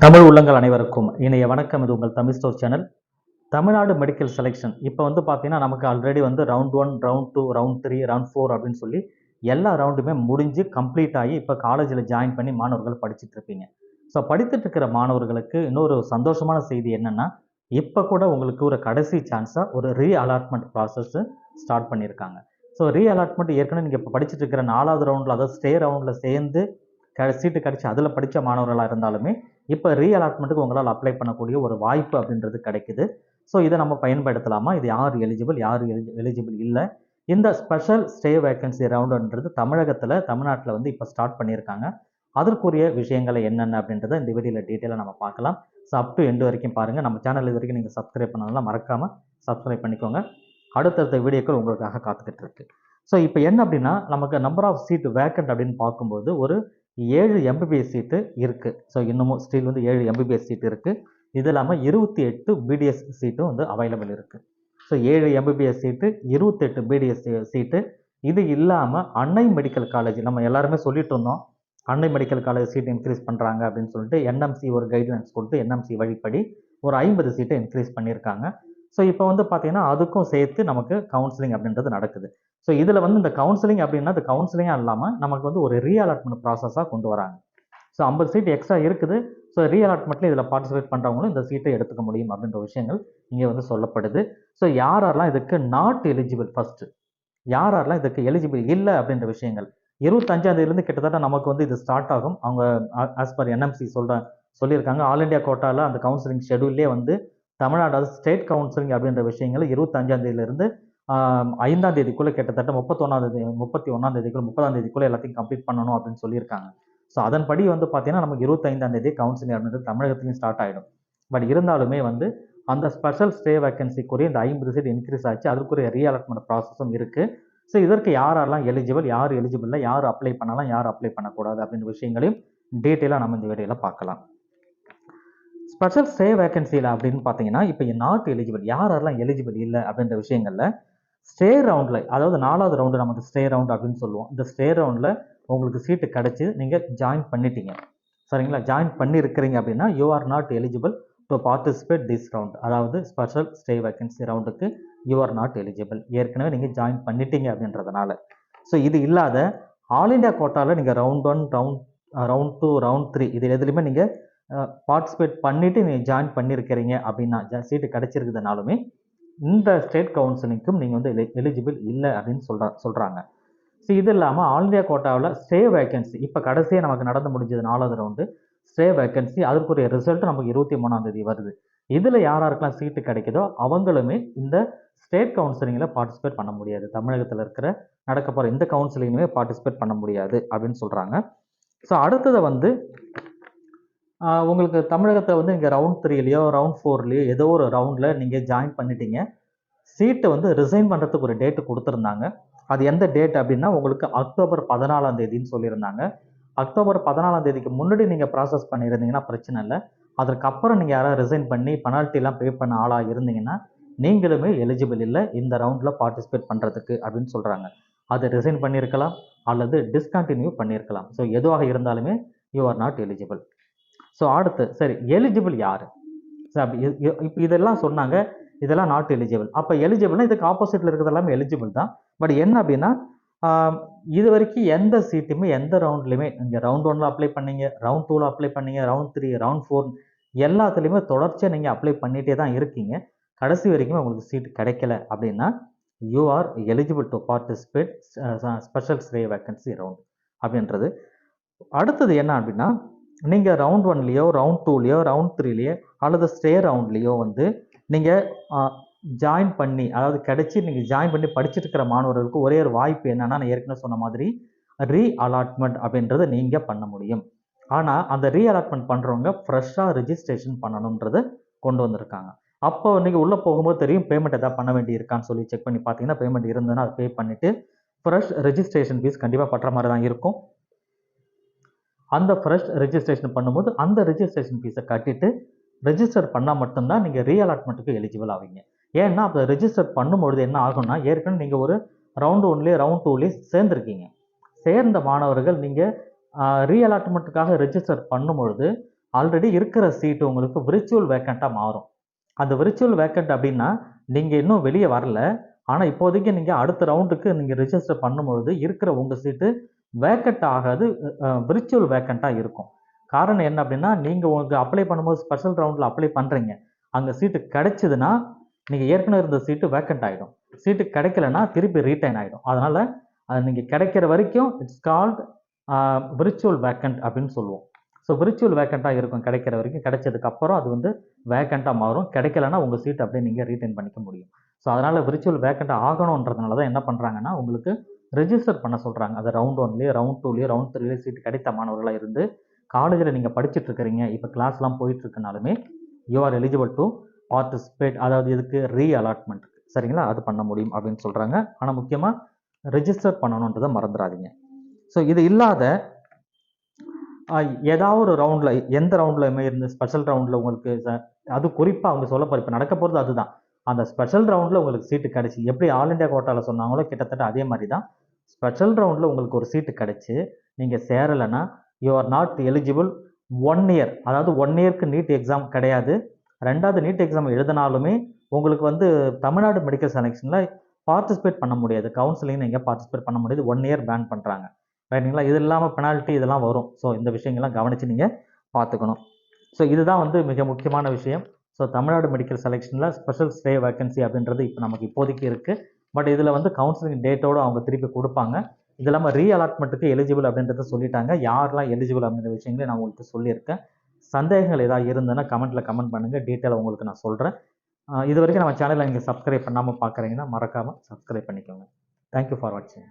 தமிழ் உள்ளங்கள் அனைவருக்கும் இணைய வணக்கம். இது உங்கள் Tamil store channel. Tamil Nadu medical selection இப்போ பார்த்தீங்கன்னா நமக்கு already round 1, round 2, round 3, round 4 அப்படின்னு சொல்லி எல்லா ரவுண்டுமே முடிஞ்சு கம்ப்ளீட் ஆகி இப்போ காலேஜில் ஜாயின் பண்ணி மாணவர்கள் படிச்சுட்டு இருப்பீங்க. ஸோ படித்துட்டு இருக்கிற மாணவர்களுக்கு இன்னொரு சந்தோஷமான செய்தி என்னென்னா, இப்போ கூட உங்களுக்கு ஒரு கடைசி சான்ஸாக ஒரு ரீ அலாட்மெண்ட் ப்ராசஸ் ஸ்டார்ட் பண்ணியிருக்காங்க. ஸோ ரீ அலாட்மெண்ட் ஏற்கனவே நீங்கள் இப்போ படிச்சுட்டு இருக்கிற 4வது ரவுண்டில், அதாவது ஸ்டே ரவுண்டில் சேர்ந்து சீட்டு கிடச்சி அதில் படித்த மாணவர்களாக இருந்தாலுமே இப்போ ரீ அலாட்மெண்ட்டுக்கு உங்களால் அப்ளை பண்ணக்கூடிய ஒரு வாய்ப்பு அப்படின்றது கிடைக்குது. ஸோ இதை நம்ம பயன்படுத்தலாமா? இது யார் எலிஜிபிள், யார் எலிஜிபிள் இல்லை? இந்த ஸ்பெஷல் ஸ்டே வேக்கன்சி ரவுண்டுன்றது தமிழ்நாட்டில் இப்போ ஸ்டார்ட் பண்ணியிருக்காங்க. அதற்குரிய விஷயங்களை என்னென்ன அப்படின்றத இந்த வீடியோவில் டீட்டெயிலாக நம்ம பார்க்கலாம். ஸோ அப் டு எண்டு வரைக்கும் பாருங்கள். நம்ம சேனல் இது வரைக்கும் நீங்கள் சப்ஸ்கிரைப் பண்ணலாம், மறக்காமல் சப்ஸ்கிரைப் பண்ணிக்கோங்க. அடுத்தடுத்த வீடியோக்கள் உங்களுக்காக காத்துக்கிட்டு இருக்கு. ஸோ இப்போ என்ன அப்படின்னா, நமக்கு நம்பர் ஆஃப் சீட் வேக்கண்ட் அப்படின்னு பார்க்கும்போது ஒரு 7 எம்பிபிஎஸ் சீட்டு இருக்குது. ஸோ இன்னமும் ஸ்டில் 7 எம்பிபிஎஸ் சீட்டு இருக்குது. இது இல்லாமல் 28 பிடிஎஸ் சீட்டும் அவைலபிள் இருக்குது. ஸோ 7 எம்பிபிஎஸ் சீட்டு, 28 பிடிஎஸ் சீட்டு. இது இல்லாமல் அன்னை மெடிக்கல் காலேஜ், நம்ம எல்லாருமே சொல்லிட்டு இருந்தோம் அன்னை மெடிக்கல் காலேஜ் சீட் இன்க்ரீஸ் பண்ணுறாங்க அப்படின்னு சொல்லிட்டு என்எம்சி ஒரு கைட்லைன்ஸ் கொடுத்து என்எம்சி வழிப்படி ஒரு 50 சீட்டை இன்க்ரீஸ் பண்ணியிருக்காங்க. ஸோ இப்போ பார்த்தீங்கன்னா அதுக்கும் சேர்த்து நமக்கு கவுன்சிலிங் அப்படின்றது நடக்குது. ஸோ இதில் இந்த கவுன்சிலிங் அப்படின்னா அது கவுன்சிலிங்காக இல்லாமல் நமக்கு ஒரு ரீ அலாட்மெண்ட் ப்ராசஸாக கொண்டு வராங்க. ஸோ 50 சீட் எக்ஸ்ட்ரா இருக்குது. ஸோ ரீ அலாட்மெண்ட்டில் இதில் பார்ட்டிசிபேட் பண்ணுறவங்களும் இந்த சீட்டை எடுத்துக்க முடியும் அப்படின்ற விஷயங்கள் இங்கே சொல்லப்படுது. ஸோ யாரெல்லாம் இதுக்கு நாட் எலிஜிபிள், ஃபஸ்ட்டு யாரெல்லாம் இதுக்கு எலிஜிபிள் இல்லை அப்படின்ற விஷயங்கள் 25ஆம் தேதியிலேருந்து கிட்டத்தட்ட நமக்கு இது ஸ்டார்ட் ஆகும். அவங்க ஆஸ் பர் என்எம்சி சொல்லியிருக்காங்க. ஆல் இண்டியா கோட்டாவில் அந்த கவுன்சிலிங் ஷெடியூல்லே தமிழ்நாடு ஸ்டேட் கவுன்சிலிங் அப்படின்ற விஷயங்கள் 25ஆம் தேதியிலிருந்து 5ஆம் தேதிக்குள்ளே கிட்டத்தட்ட 31ஆம் தேதிக்குள்ள 30ஆம் தேதிக்குள்ளே எல்லாத்தையும் கம்ப்ளீட் பண்ணணும் அப்படின்னு சொல்லியிருக்காங்க. ஸோ அதன்படி பார்த்தீங்கன்னா நமக்கு 25ஆம் தேதி கவுன்சிலிங் அப்படின்றது தமிழகத்துலையும் ஸ்டார்ட் ஆகிடும். பட் இருந்தாலுமே அந்த ஸ்பெஷல் ஸ்டே வேக்கன்சிக்குரிய இந்த 50 சீட் இன்க்ரீஸ் ஆச்சு. அதுக்குரிய ரீ அலாட்மெண்ட் ப்ராசஸும் இருக்குது. ஸோ இதற்கு யாரெல்லாம் எலிஜிபிள், யார் எலிஜிபிள் இல்லை, யார் அப்ளை பண்ணலாம், யார் அப்ளை பண்ணக்கூடாது அப்படின்ற விஷயங்களையும் டீட்டெயிலாக நம்ம இந்த வீடியோவில் பார்க்கலாம். ஸ்பெஷல் ஸ்டே வேக்கன்சியில் அப்படின்னு பார்த்தீங்கன்னா இப்போ நாட் எலிஜிபிள், யாரெல்லாம் எலிஜிபிள் இல்லை அப்படின்ற விஷயங்களில் ஸ்டே ரவுண்டில், அதாவது 4வது ரவுண்டு நமக்கு ஸ்டே ரவுண்ட் அப்படின்னு சொல்லுவோம். இந்த ஸ்டே ரவுண்டில் உங்களுக்கு சீட்டு கிடச்சி நீங்கள் ஜாயின் பண்ணிட்டீங்க, சரிங்களா? ஜாயின் பண்ணியிருக்கிறீங்க அப்படின்னா you are not eligible to participate this round, அதாவது ஸ்பெஷல் ஸ்டே வேக்கன்சி ரவுண்டுக்கு யூ ஆர் நாட் எலிஜிபிள். ஏற்கனவே நீங்கள் ஜாயின் பண்ணிட்டீங்க அப்படின்றதுனால. ஸோ இது இல்லாத ஆல் இண்டியா கோட்டாவில் நீங்கள் ரவுண்ட் 1, ரவுண்ட் 2, ரவுண்ட் 3 இது எதுலையுமே நீங்கள் பார்ட்டிசிபேட் பண்ணிவிட்டு நீங்கள் ஜாயின் பண்ணியிருக்கிறீங்க அப்படின்னா, சீட்டு கிடச்சிருக்குதுனாலுமே இந்த ஸ்டேட் கவுன்சிலிங்க்கும் நீங்கள் எலிஜிபிள் இல்லை அப்படின்னு சொல்கிறாங்க. ஸோ இது இல்லாமல் ஆல் இண்டியா கோட்டாவில் ஸ்டே வேக்கன்சி இப்போ கடைசியாக நமக்கு நடந்து முடிஞ்சது 4வது ரவுண்டு ஸ்டே வேக்கன்சி, அதற்குரிய ரிசல்ட் நமக்கு 23ஆம் தேதி வருது. இதில் யாருக்கெல்லாம் சீட்டு கிடைக்குதோ அவங்களுமே இந்த ஸ்டேட் கவுன்சிலிங்கில் பார்ட்டிசிபேட் பண்ண முடியாது. தமிழகத்தில் இருக்கிற நடக்க போகிற இந்த கவுன்சிலிங்குமே பார்ட்டிசிபேட் பண்ண முடியாது அப்படின்னு சொல்கிறாங்க. ஸோ அடுத்தது உங்களுக்கு தமிழகத்தை நீங்கள் ரவுண்ட் 3லையோ ரவுண்ட் 4லையோ ஏதோ ஒரு ரவுண்டில் நீங்கள் ஜாயின் பண்ணிட்டீங்க. சீட்டை ரிசைன் பண்ணுறதுக்கு ஒரு டேட்டு கொடுத்துருந்தாங்க. அது எந்த டேட் அப்படின்னா உங்களுக்கு அக்டோபர் 14ஆம் தேதின்னு சொல்லியிருந்தாங்க. அக்டோபர் 14ஆம் தேதிக்கு முன்னாடி நீங்கள் ப்ராசஸ் பண்ணியிருந்தீங்கன்னா பிரச்சனை இல்லை. அதற்கப்புறம் நீங்கள் யாராவது ரிசைன் பண்ணி பெனால்ட்டிலாம் பே பண்ண ஆளாக இருந்தீங்கன்னா நீங்களுமே எலிஜிபிள் இல்லை இந்த ரவுண்டில் பார்ட்டிசிபேட் பண்ணுறதுக்கு அப்படின்னு சொல்கிறாங்க. அதை ரிசைன் பண்ணியிருக்கலாம் அல்லது டிஸ்கண்டினியூ பண்ணியிருக்கலாம். ஸோ எதுவாக இருந்தாலுமே you are not eligible. So அடுத்து சரி, எலிஜிபிள் யார்? சார் இப்போ இதெல்லாம் சொன்னாங்க, இதெல்லாம் நாட் எலிஜிபிள். அப்போ எலிஜிபிள்னா இதுக்கு ஆப்போசிட்டில் இருக்கிறது எல்லாமே எலிஜிபிள் தான். பட் என்ன அப்படின்னா, இது வரைக்கும் எந்த சீட்டுமே எந்த ரவுண்ட்லையுமே நீங்கள் ரவுண்ட் 1ல் அப்ளை பண்ணீங்க, ரவுண்ட் 2ல் அப்ளை பண்ணீங்க, ரவுண்ட் 3, ரவுண்ட் 4 எல்லாத்துலேயுமே தொடர்ச்சியாக நீங்கள் அப்ளை பண்ணிகிட்டே தான் இருக்கீங்க. கடைசி வரைக்குமே உங்களுக்கு சீட்டு கிடைக்கல அப்படின்னா you are eligible to participate special stray vacancy round அப்படின்றது. அடுத்தது என்ன அப்படின்னா, நீங்கள் ரவுண்ட் 1லையோ ரவுண்ட் 2லையோ ரவுண்ட் 3லையோ அல்லது ஸ்டே ரவுண்ட்லேயோ நீங்கள் ஜாயின் பண்ணி, அதாவது கிடைச்சி நீங்கள் ஜாயின் பண்ணி படிச்சுட்டு இருக்கிற மாணவர்களுக்கு ஒரே ஒரு வாய்ப்பு என்னன்னா, நான் ஏற்கனவே சொன்ன மாதிரி ரீ அலாட்மெண்ட் அப்படின்றத நீங்கள் பண்ண முடியும். ஆனால் அந்த ரீ அலாட்மெண்ட் பண்ணுறவங்க ஃப்ரெஷ்ஷாக ரிஜிஸ்ட்ரேஷன் பண்ணணுன்றதை கொண்டு வந்திருக்காங்க. அப்போ நீங்கள் உள்ளே போகும்போது தெரியும் பேமெண்ட் எதாவது பண்ண வேண்டி இருக்கான்னு சொல்லி செக் பண்ணி பார்த்தீங்கன்னா பேமெண்ட் இருந்ததுன்னா அதை பே பண்ணிவிட்டு ஃப்ரெஷ் ரெஜிஸ்ட்ரேஷன் ஃபீஸ் கண்டிப்பாக பண்ணுற மாதிரி தான் இருக்கும். அந்த ஃப்ரெஷ் ரெஜிஸ்ட்ரேஷன் பண்ணும்போது அந்த ரெஜிஸ்ட்ரேஷன் ஃபீஸை கட்டிட்டு ரெஜிஸ்டர் பண்ணால் மட்டும்தான் நீங்கள் ரீ அலாட்மெண்ட்டுக்கு எலிஜிபிள் ஆவீங்க. ஏன்னா அப்போ ரெஜிஸ்டர் பண்ணும்பொழுது என்ன ஆகும்னா, ஏற்கனவே நீங்கள் ஒரு ரவுண்ட் 1லேயே ரவுண்ட் 2லேயே சேர்ந்துருக்கீங்க. சேர்ந்த மாணவர்கள் நீங்கள் ரீ அலாட்மெண்ட்டுக்காக ரெஜிஸ்டர் பண்ணும்பொழுது ஆல்ரெடி இருக்கிற சீட்டு உங்களுக்கு விர்ச்சுவல் வேக்கண்ட்டாக மாறும். அந்த விர்ச்சுவல் வேக்கண்ட் அப்படின்னா நீங்கள் இன்னும் வெளியே வரல, ஆனால் இப்போதைக்கு நீங்கள் அடுத்த ரவுண்டுக்கு நீங்கள் ரிஜிஸ்டர் பண்ணும்பொழுது இருக்கிற உங்கள் சீட்டு வேக்கண்ட் ஆகாது, விர்ச்சுவல் வேக்கண்ட்டாக இருக்கும். காரணம் என்ன அப்படின்னா, நீங்கள் உங்களுக்கு அப்ளை பண்ணும்போது ஸ்பெஷல் ரவுண்டில் அப்ளை பண்ணுறீங்க, அங்கே சீட்டு கிடைச்சிதுன்னா நீங்கள் ஏற்கனவே இருந்த சீட்டு வேக்கண்ட் ஆகிடும். சீட்டு கிடைக்கலன்னா திருப்பி ரீட்டைன் ஆகிடும். அதனால் அது நீங்கள் கிடைக்கிற வரைக்கும் இட்ஸ் கால்ட் விர்ச்சுவல் வேக்கண்ட் அப்படின்னு சொல்லுவோம். ஸோ விர்ச்சுவல் வேக்கண்ட்டாக இருக்கும் கிடைக்கிற வரைக்கும். கிடைச்சதுக்கப்புறம் அது வந்து வேக்கண்ட்டாக மாறும். கிடைக்கலன்னா உங்கள் சீட் அப்படியே நீங்கள் ரீட்டைன் பண்ணிக்க முடியும். ஸோ அதனால் விர்ச்சுவல் வேக்கண்ட் ஆகணுன்றதுனால தான் என்ன பண்ணுறாங்கன்னா, உங்களுக்கு ரெஜிஸ்டர் பண்ண சொல்கிறாங்க. அது ரவுண்ட் 1லேயோ ரவுண்ட் 2லேயோ ரவுண்ட் 3லேயோ சீட் கிடைத்த மாணவர்களாக இருந்து காலேஜில் நீங்கள் படிச்சுட்டு இருக்கிறீங்க, இப்போ கிளாஸ்லாம் போயிட்டு இருக்குனாலுமே you are eligible to participate. அதாவது இதுக்கு ரீஅலாட்மெண்ட், சரிங்களா, அது பண்ண முடியும் அப்படின்னு சொல்கிறாங்க. ஆனால் முக்கியமாக ரெஜிஸ்டர் பண்ணணுன்றதை மறந்துடாதீங்க. ஸோ இது இல்லாத ஏதாவது ஒரு ரவுண்டில், எந்த ரவுண்ட்லையுமே இருந்து ஸ்பெஷல் ரவுண்டில் உங்களுக்கு அது குறிப்பாக அவங்க சொல்ல போகிற இப்போ நடக்க போகிறது அதுதான். அந்த ஸ்பெஷல் ரவுண்டில் உங்களுக்கு சீட்டு கிடச்சி, எப்படி ஆல் இண்டியா கோட்டாவில் சொன்னாங்களோ கிட்டத்தட்ட அதே மாதிரி தான் ஸ்பெஷல் ரவுண்டில் உங்களுக்கு ஒரு சீட்டு கிடச்சி நீங்கள் சேரலைன்னா you are not eligible 1 year. அதாவது 1 இயர்க்கு நீட் எக்ஸாம் கிடையாது. 2வது நீட் எக்ஸாம் எழுதினாலுமே உங்களுக்கு வந்து தமிழ்நாடு மெடிக்கல் செலெக்ஷனில் பார்ட்டிசிபேட் பண்ண முடியாது. கவுன்சிலிங் நீங்கள் பார்ட்டிசிபேட் பண்ண முடியாது. 1 இயர் பேன் பண்ணுறாங்க, ரைட்டுங்களா. இது இல்லாமல் பெனால்ட்டி இதெல்லாம் வரும். ஸோ இந்த விஷயங்கள்லாம் கவனித்து நீங்கள் பார்த்துக்கணும். ஸோ இதுதான் வந்து மிக முக்கியமான விஷயம். ஸோ தமிழ்நாடு மெடிக்கல் செலெக்ஷனில் ஸ்பெஷல் ஸ்டே வேக்கன்சி அப்படின்றது இப்போ நமக்கு இப்போதைக்கு இருக்குது. பட் இதில் வந்து கவுன்சிலிங் டேட்டோடு அவங்க திருப்பி கொடுப்பாங்க. இது இல்லாமல் ரீஅலாட்மெண்ட்டுக்கு எலிஜிபிள் அப்படின்றத சொல்லிட்டாங்க. யாரெல்லாம் எலிஜிபிள் அப்படின்ற விஷயங்களே நான் உங்களுக்கு சொல்லியிருக்கேன். சந்தேகங்கள் ஏதாவது இருந்ததுன்னா கமெண்ட்டில் கமெண்ட் பண்ணுங்கள், டீட்டெயிலாக உங்களுக்கு நான் சொல்கிறேன். இது வரைக்கும் நம்ம சேனலை நீங்கள் சப்ஸ்கிரைப் பண்ணாமல் பார்க்குறீங்கன்னா மறக்காமல் சப்ஸ்கிரைப் பண்ணிக்கோங்க. தேங்க்யூ ஃபார் வாட்சிங்.